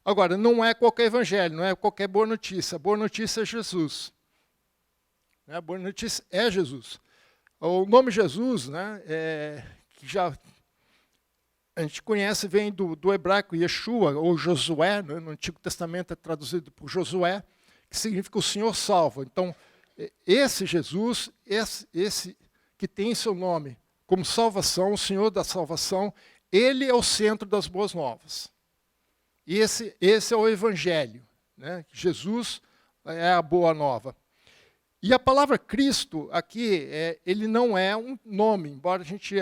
Agora, não é qualquer evangelho, não é qualquer boa notícia. A boa notícia é Jesus. A boa notícia é Jesus. O nome Jesus, né, que já a gente conhece, vem do hebraico Yeshua, ou Josué, né, no Antigo Testamento é traduzido por Josué, que significa o Senhor salva. Então, esse Jesus, esse que tem seu nome como salvação, o Senhor da salvação, ele é o centro das boas novas. E esse é o Evangelho, né? Jesus, é a boa nova. E a palavra Cristo aqui, ele não é um nome, embora a gente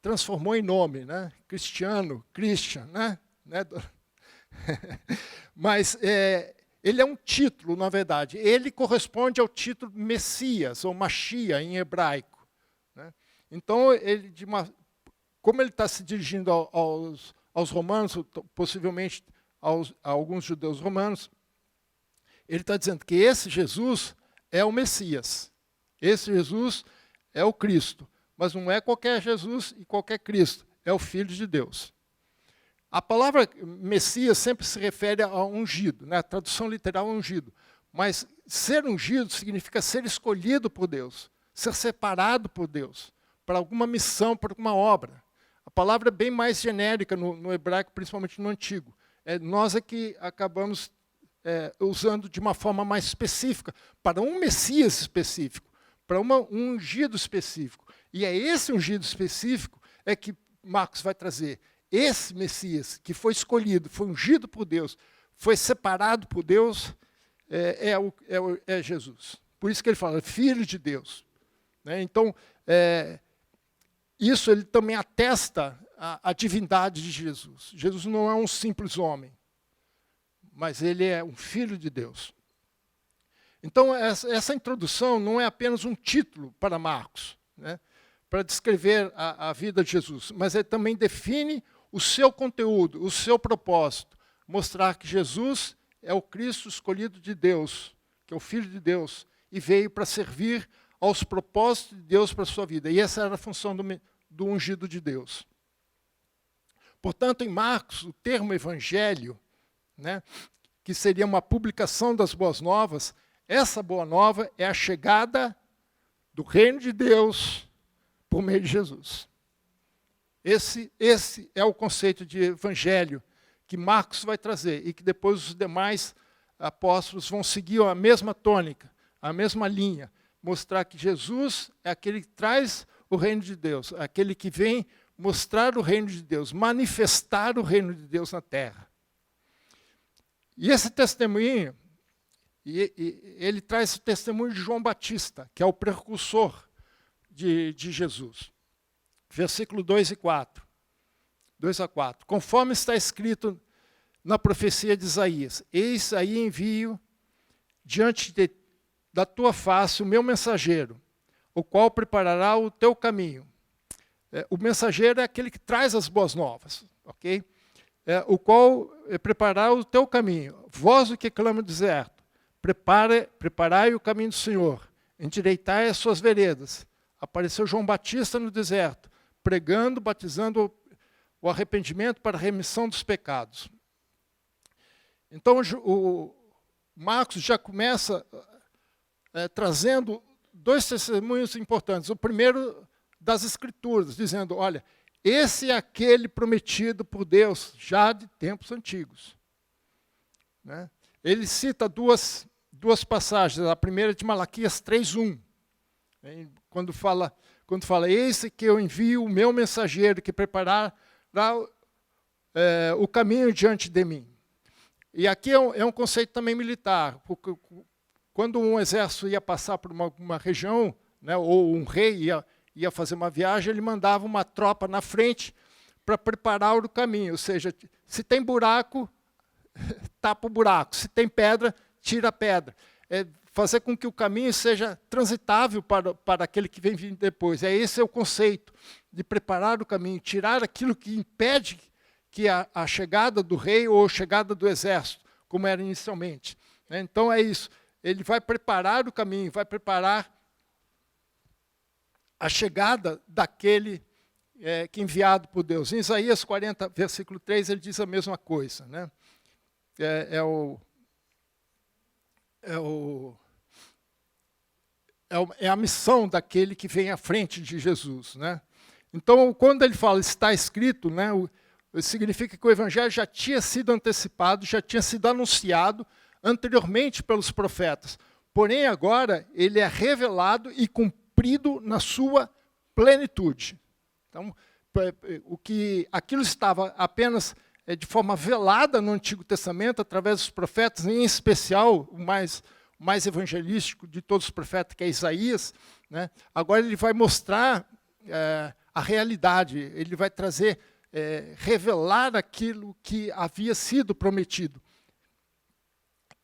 transformou em nome, né? Cristiano, Christian, né? Mas ele é um título, na verdade. Ele corresponde ao título Messias, ou Machia, em hebraico. Né? Então, como ele está se dirigindo aos romanos, possivelmente a alguns judeus romanos, ele está dizendo que esse Jesus é o Messias. Esse Jesus é o Cristo. Mas não é qualquer Jesus e qualquer Cristo. É o Filho de Deus. A palavra Messias sempre se refere a ungido. Né? A tradução literal é ungido. Mas ser ungido significa ser escolhido por Deus. Ser separado por Deus. Para alguma missão, para alguma obra. A palavra é bem mais genérica no hebraico, principalmente no antigo. Nós é que acabamos usando de uma forma mais específica, para um Messias específico, para um ungido específico. E é esse ungido específico que Marcos vai trazer. Esse Messias que foi escolhido, foi ungido por Deus, foi separado por Deus, é Jesus. Por isso que ele fala, Filho de Deus. Né? Então, isso ele também atesta a divindade de Jesus. Jesus não é um simples homem, mas ele é um Filho de Deus. Então, essa introdução não é apenas um título para Marcos, né, para descrever a vida de Jesus, mas ele também define o seu conteúdo, o seu propósito, mostrar que Jesus é o Cristo escolhido de Deus, que é o Filho de Deus, e veio para servir aos propósitos de Deus para a sua vida. E essa era a função do ungido de Deus. Portanto, em Marcos, o termo evangelho, né, que seria uma publicação das boas novas, essa boa nova é a chegada do reino de Deus por meio de Jesus. Esse é o conceito de evangelho que Marcos vai trazer e que depois os demais apóstolos vão seguir a mesma tônica, a mesma linha, mostrar que Jesus é aquele que traz o reino de Deus, aquele que vem mostrar o reino de Deus, manifestar o reino de Deus na terra. E esse testemunho, ele traz o testemunho de João Batista, que é o precursor de Jesus. Versículo 2 e 4. 2 a 4. Conforme está escrito na profecia de Isaías, eis aí envio diante da tua face o meu mensageiro, o qual preparará o teu caminho. O mensageiro é aquele que traz as boas novas, ok? O qual preparará o teu caminho. Vós o que clama no deserto, preparai o caminho do Senhor, endireitai as suas veredas. Apareceu João Batista no deserto, pregando, batizando o arrependimento para a remissão dos pecados. Então, o Marcos já começa trazendo dois testemunhos importantes. O primeiro das Escrituras, dizendo, olha, esse é aquele prometido por Deus, já de tempos antigos. Né? Ele cita duas passagens, a primeira é de Malaquias 3:1, quando fala, esse que eu envio o meu mensageiro, que preparará o caminho diante de mim. E aqui é um conceito também militar, porque quando um exército ia passar por uma região, né, ou um rei ia fazer uma viagem, ele mandava uma tropa na frente para preparar o caminho. Ou seja, se tem buraco, tapa o buraco. Se tem pedra, tira a pedra. Fazer com que o caminho seja transitável para aquele que vem vindo depois. Esse é o conceito de preparar o caminho, tirar aquilo que impede que a chegada do rei ou a chegada do exército, como era inicialmente. Então é isso. Ele vai preparar o caminho, vai preparar a chegada daquele que é enviado por Deus. Em Isaías 40, versículo 3, ele diz a mesma coisa. Né? É a missão daquele que vem à frente de Jesus. Né? Então, quando ele fala está escrito, né, significa que o evangelho já tinha sido antecipado, já tinha sido anunciado anteriormente pelos profetas. Porém, agora, ele é revelado e cumprido na sua plenitude. Então, aquilo estava apenas de forma velada no Antigo Testamento, através dos profetas, em especial, mais evangelístico de todos os profetas, que é Isaías, né? Agora ele vai mostrar a realidade, ele vai trazer, revelar aquilo que havia sido prometido.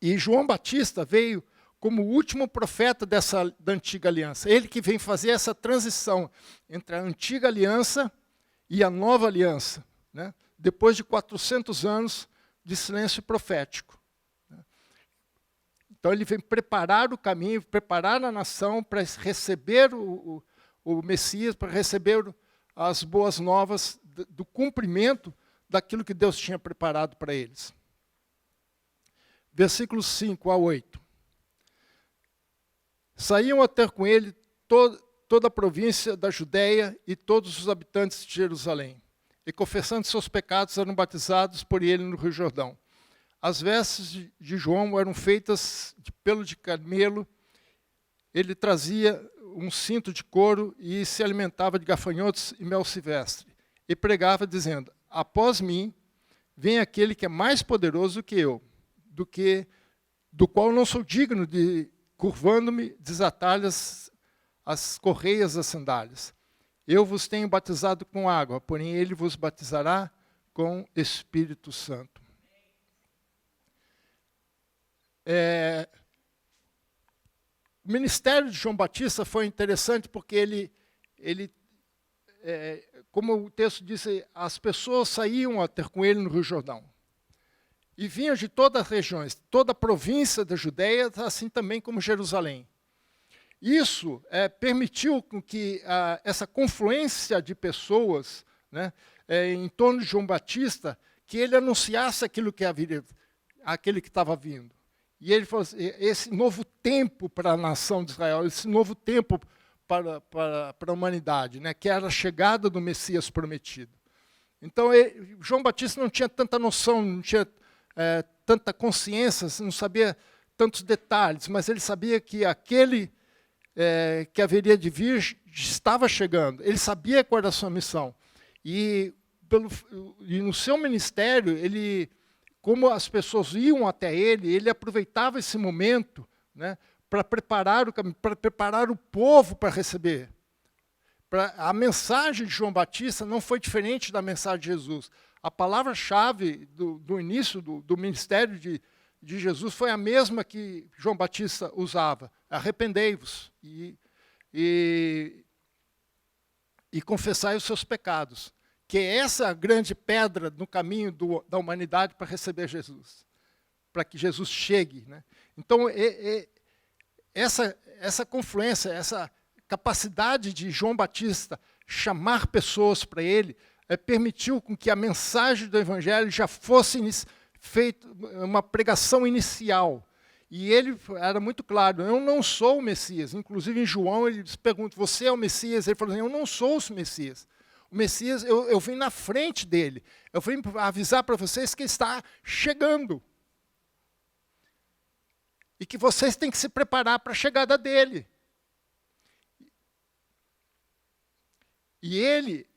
E João Batista veio como o último profeta da antiga aliança. Ele que vem fazer essa transição entre a antiga aliança e a nova aliança, né? Depois de 400 anos de silêncio profético. Então ele vem preparar o caminho, preparar a nação para receber o Messias, para receber as boas novas do cumprimento daquilo que Deus tinha preparado para eles. Versículos 5 a 8. Saíam a ter com ele toda a província da Judéia e todos os habitantes de Jerusalém. E confessando seus pecados, eram batizados por ele no Rio Jordão. As vestes de João eram feitas de pelo de camelo. Ele trazia um cinto de couro e se alimentava de gafanhotos e mel silvestre. E pregava dizendo: após mim vem aquele que é mais poderoso que eu, do qual não sou digno de, curvando-me, desatar as correias das sandálias. Eu vos tenho batizado com água, porém ele vos batizará com Espírito Santo. O ministério de João Batista foi interessante porque ele como o texto disse, as pessoas saíam a ter com ele no Rio Jordão. E vinham de todas as regiões, toda a província da Judéia, assim também como Jerusalém. Isso permitiu que essa confluência de pessoas, né, em torno de João Batista, que ele anunciasse aquilo que haveria, aquele que estava vindo. E ele falou assim, esse novo tempo para a nação de Israel, esse novo tempo para a humanidade, né, que era a chegada do Messias prometido. Então, João Batista não tinha tanta noção, não tinha tanta consciência, não sabia tantos detalhes, mas ele sabia que aquele que haveria de vir estava chegando. Ele sabia qual era a sua missão. E no seu ministério, como as pessoas iam até ele aproveitava esse momento, né, para preparar o caminho, para preparar o povo para receber. A mensagem de João Batista não foi diferente da mensagem de Jesus. A palavra-chave do início do ministério de Jesus foi a mesma que João Batista usava. Arrependei-vos e confessai os seus pecados. Que é essa grande pedra no caminho da humanidade para receber Jesus. Para que Jesus chegue, né? Então, essa confluência, essa capacidade de João Batista chamar pessoas para ele, permitiu com que a mensagem do Evangelho já fosse feita uma pregação inicial. E ele era muito claro, eu não sou o Messias. Inclusive em João ele pergunta, você é o Messias? Ele falou, eu não sou o Messias. O Messias, eu vim na frente dele. Eu vim avisar para vocês que está chegando. E que vocês têm que se preparar para a chegada dele. E ele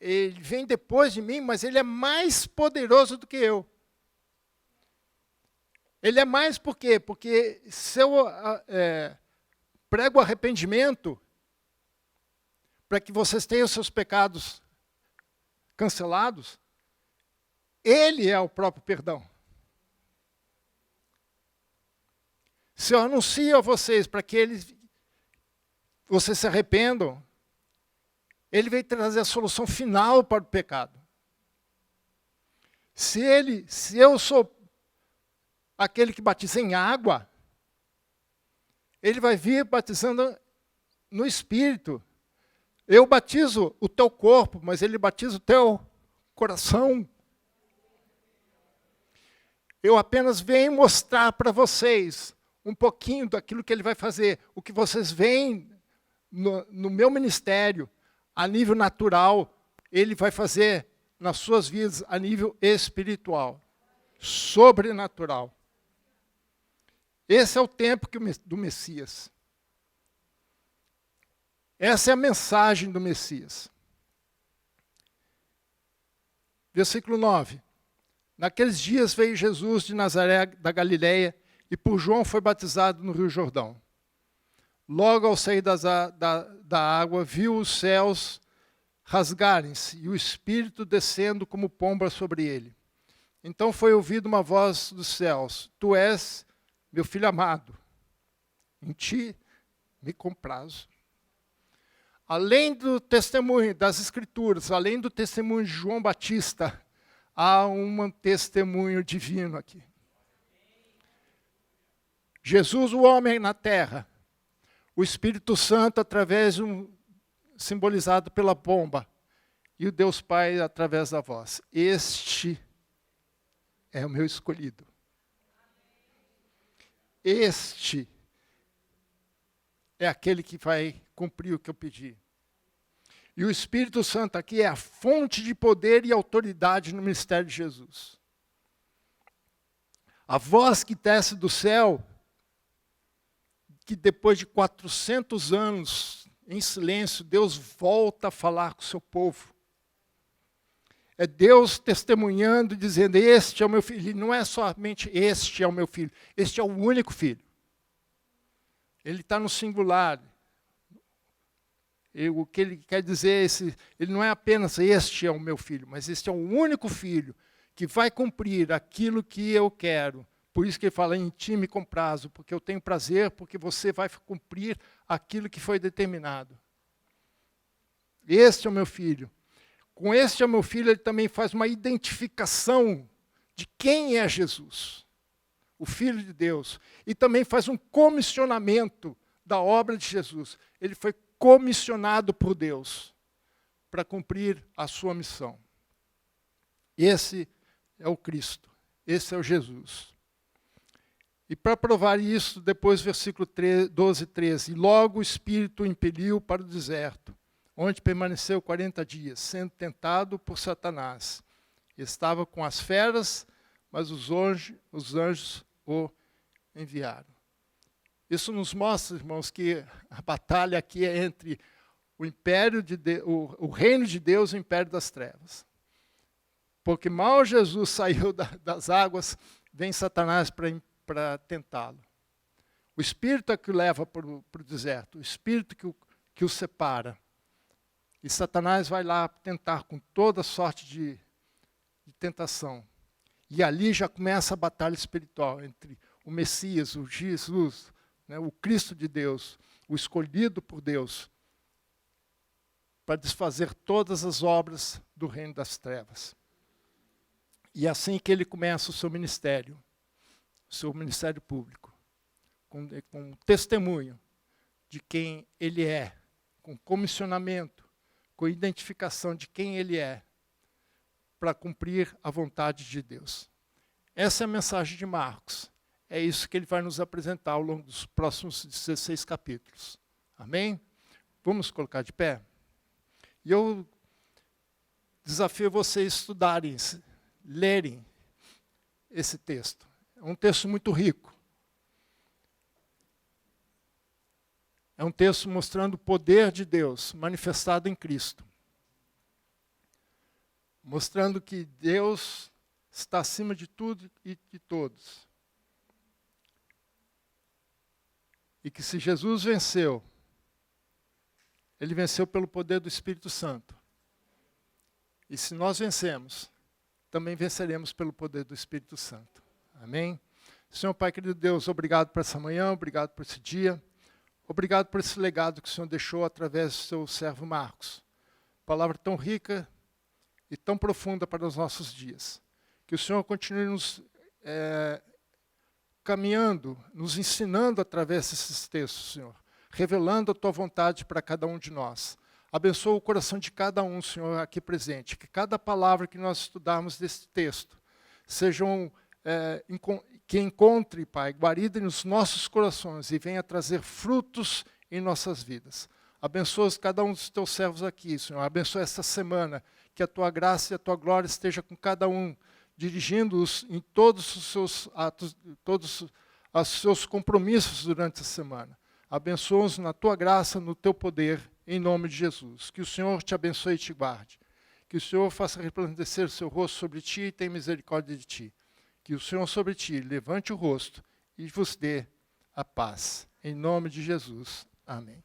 vem depois de mim, mas ele é mais poderoso do que eu. Ele é mais por quê? Porque se eu prego arrependimento, para que vocês tenham seus pecados cancelados, ele é o próprio perdão. Se eu anuncio a vocês para que vocês se arrependam, ele veio trazer a solução final para o pecado. Se eu sou aquele que batiza em água, ele vai vir batizando no Espírito. Eu batizo o teu corpo, mas ele batiza o teu coração. Eu apenas venho mostrar para vocês um pouquinho daquilo que ele vai fazer. O que vocês veem no meu ministério, a nível natural, ele vai fazer nas suas vidas a nível espiritual, sobrenatural. Esse é o tempo do Messias. Essa é a mensagem do Messias. Versículo 9. Naqueles dias veio Jesus de Nazaré da Galileia e por João foi batizado no Rio Jordão. Logo ao sair da água, viu os céus rasgarem-se e o Espírito descendo como pomba sobre ele. Então foi ouvida uma voz dos céus: Tu és meu filho amado, em ti me comprazo. Além do testemunho das Escrituras, além do testemunho de João Batista, há um testemunho divino aqui. Jesus, o homem na terra, o Espírito Santo através simbolizado pela pomba, e o Deus Pai através da voz. Este é o meu escolhido. Este é aquele que vai cumprir o que eu pedi. E o Espírito Santo aqui é a fonte de poder e autoridade no ministério de Jesus. A voz que desce do céu, que depois de 400 anos em silêncio, Deus volta a falar com o seu povo. É Deus testemunhando, dizendo: este é o meu filho. E não é somente este é o meu filho, este é o único filho. Ele está no singular. O que ele quer dizer, ele não é apenas este é o meu filho, mas este é o único filho que vai cumprir aquilo que eu quero. Por isso que ele fala: em ti me comprazo, porque eu tenho prazer, porque você vai cumprir aquilo que foi determinado. Este é o meu filho. Com este é o meu filho, ele também faz uma identificação de quem é Jesus, o Filho de Deus. E também faz um comissionamento da obra de Jesus. Ele foi comissionado por Deus para cumprir a sua missão. Esse é o Cristo, esse é o Jesus. E para provar isso, depois versículo 12, 13. E logo o Espírito o impeliu para o deserto, onde permaneceu 40 dias, sendo tentado por Satanás. Estava com as feras, mas os anjos o enviaram. Isso nos mostra, irmãos, que a batalha aqui é entre o império o reino de Deus e o império das trevas. Porque mal Jesus saiu das águas, vem Satanás para tentá-lo. O Espírito é que o leva para o deserto, o Espírito que o separa. E Satanás vai lá tentar com toda sorte de tentação. E ali já começa a batalha espiritual entre o Messias, o Jesus, né, o Cristo de Deus, o escolhido por Deus, para desfazer todas as obras do reino das trevas. E é assim que ele começa o seu ministério público, com testemunho de quem ele é, com comissionamento, com identificação de quem ele é, para cumprir a vontade de Deus. Essa é a mensagem de Marcos. É isso que ele vai nos apresentar ao longo dos próximos 16 capítulos. Amém? Vamos colocar de pé? E eu desafio vocês a estudarem, lerem esse texto. É um texto muito rico. É um texto mostrando o poder de Deus manifestado em Cristo. Mostrando que Deus está acima de tudo e de todos. E que se Jesus venceu, ele venceu pelo poder do Espírito Santo. E se nós vencemos, também venceremos pelo poder do Espírito Santo. Amém? Senhor Pai, querido Deus, obrigado por essa manhã, obrigado por esse dia. Obrigado por esse legado que o Senhor deixou através do seu servo Marcos. Palavra tão rica e tão profunda para os nossos dias. Que o Senhor continue nos caminhando, nos ensinando através desses textos, Senhor. Revelando a Tua vontade para cada um de nós. Abençoa o coração de cada um, Senhor, aqui presente. Que cada palavra que nós estudarmos desse texto sejam, que encontre, Pai, guarida nos nossos corações e venha trazer frutos em nossas vidas. Abençoa cada um dos Teus servos aqui, Senhor. Abençoa esta semana. Que a Tua graça e a Tua glória esteja com cada um, dirigindo-os em todos os seus atos, todos os seus compromissos durante a semana. Abençoa-os na Tua graça, no Teu poder, em nome de Jesus. Que o Senhor te abençoe e te guarde. Que o Senhor faça resplandecer o seu rosto sobre ti e tenha misericórdia de ti. Que o Senhor sobre ti levante o rosto e vos dê a paz. Em nome de Jesus. Amém.